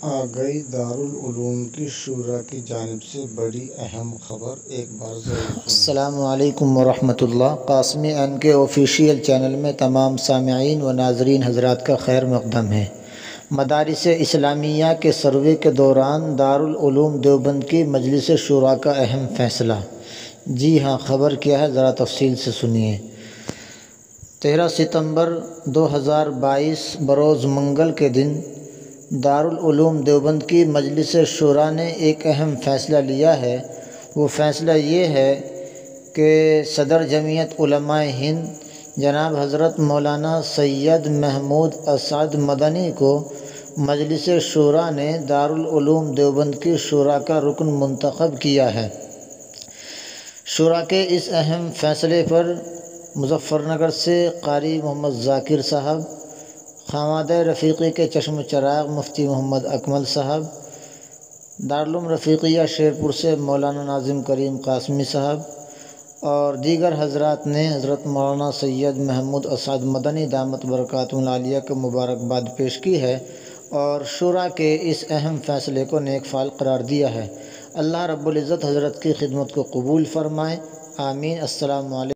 آ گئی دارالعلوم کی شورا کی جانب سے بڑی اہم خبر، ایک بار ضرور سنیں۔ السلام علیکم ورحمۃ اللہ۔ قاسمی این کے آفیشیل چینل میں تمام سامعین و ناظرین حضرات کا خیر مقدم ہے۔ مدارس اسلامیہ کے سروے کے دوران دارالعلوم دیوبند کی مجلس شورا کا اہم فیصلہ۔ جی ہاں، خبر کیا ہے ذرا تفصیل سے سنیے۔ 13 ستمبر 2022 بروز منگل کے دن دارالعلوم دیوبند کی مجلس شورا نے ایک اہم فیصلہ لیا ہے۔ وہ فیصلہ یہ ہے کہ صدر جمعیت علماء ہند جناب حضرت مولانا سید محمود اسعد مدنی کو مجلس شورا نے دارالعلوم دیوبند کی شورا کا رکن منتخب کیا ہے۔ شورا کے اس اہم فیصلے پر مظفر نگر سے قاری محمد ذاکر صاحب، خانوادہ رفیقی کے چشم چراغ مفتی محمد اکمل صاحب، دارالعلوم رفیقیہ شیرپور سے مولانا ناظم کریم قاسمی صاحب اور دیگر حضرات نے حضرت مولانا سید محمود اسعد مدنی دامت برکاتہم العالیہ کو مبارکباد پیش کی ہے اور شورا کے اس اہم فیصلے کو نیک فعل قرار دیا ہے۔ اللہ رب العزت حضرت کی خدمت کو قبول فرمائے، آمین۔ السلام علیکم۔